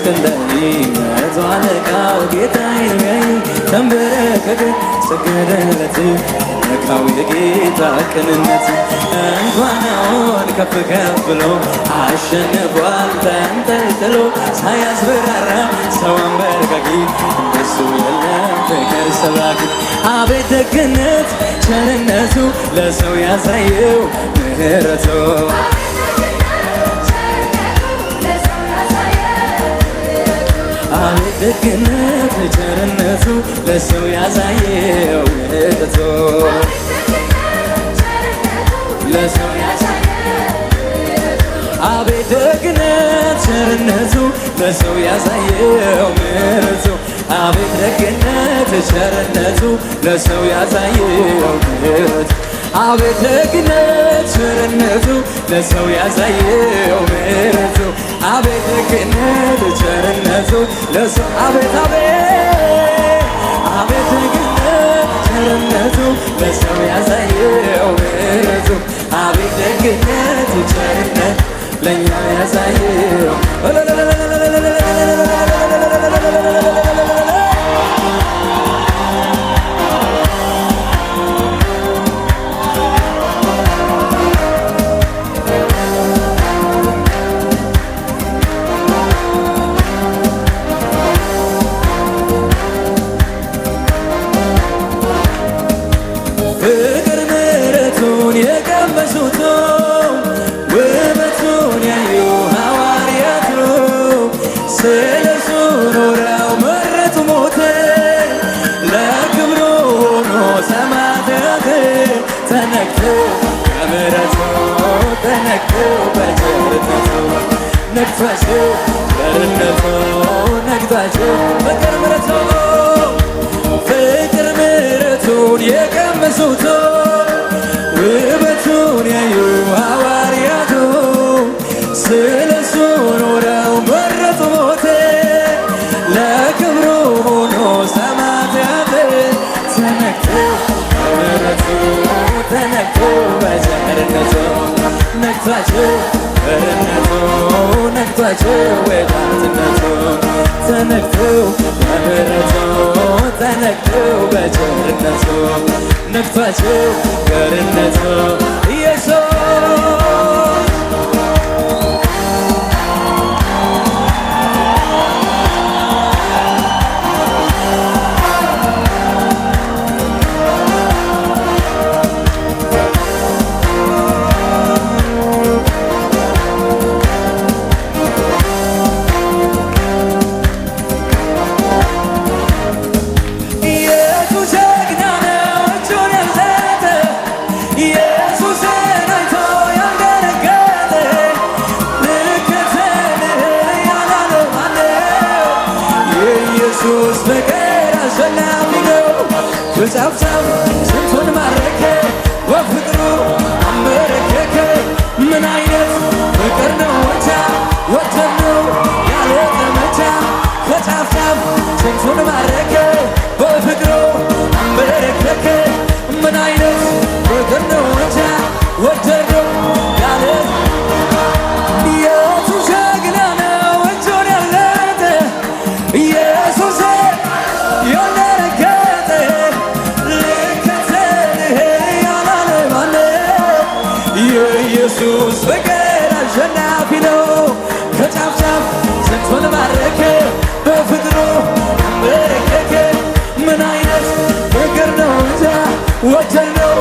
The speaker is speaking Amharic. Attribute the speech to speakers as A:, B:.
A: እስክንደኒ መቶ አለቃው ጌታዬ ተንበረከከ ሰገደለት ነካው የጌታ ቅንነት እንኳን አሁን ከፍ ከፍ ብሎ አሸንፏል ተንጠልጥሎ ሳያስፈራራ ሰው አንበርካኪ እንደሱ የለም ፍቅር ሰባኪ አቤት ደግነት ቸርነቱ ለሰው ያሳየው ምህረቱ አቤት ደግነት ቸርነቱ ለሰው ያሳየው ምህረቱ ለሰው አቤት ደግነት ቸርነቱ ለሰው ያሳየው ምህረቱ አቤት ደግነት ቸርነቱ ለሰው ያሳየው ምህረቱ አቤት ደግነት ቸርነቱ ለሰው ያሳየው ምህረቱ አቤት ደግነት ቸርነቱ ለሰው አቤት አቤት ደግነት ቸርነቱ ለሰው ያሳየው ምህረቱ አቤት ደግነት ቸርነት ለኛ ያሳየው ፍቅር ምሕረቱን የቀመሱት ውበቱን ያዩ ሐዋርያቱ ስለሱ ኖረው መረጡ ሞት ለክብሩ ሆኖ ሰማዕታት ተነክተው በምሕረቱ ተነክተው በቸርነቱ ነግቷቸው ቸርነቱ ነግቷቸው ፍቅር ምሕረቱን የቀመሱት ውበቱን ያዩ ሐዋርያቱ ስለሱ ኖረው መረጡ ሞት ለክብሩ ሆኖ ሰማዕታት ተነክተው በምሕረቱ ተነክተው በቸርነቱ ነግቷቸው ቸርነቱ ነግቷቸው ወዳጅነቱ ተነክተው በምሕረቱ ተነክተው በቸርነቱ ነግቷቸው ቸርነቱ ኢየሱስ ኢየሱስ ፍቅር አሸናፊ ነው በጻፍጻፍ ስንቱን ማረከ በፍቅሩ አንበረከከ ምን አይነት ፍቅር ነው ወቻ ወተን ነው ያለ ዘመቻ ከጻፍጻፍ ስንቱን ማረከ በፍቅሩ አንበረከከ ምን አይነት ፍቅር ነው ወቻ ወተን ነው ያለ ኢየሱስ ጀግና ነው እጁን ያለጠ ኢየሱስ የነረገጠ ልከተልህ ያላለ ማነው? የኢየሱስ ፍቅር አሸናፊ ነው ከጫፍ ጫፍ ስንቱን ማረከ በፍቅሩ አንበረከከ ምን አይነት ፍቅር ነው እንጃ ወደድ ነው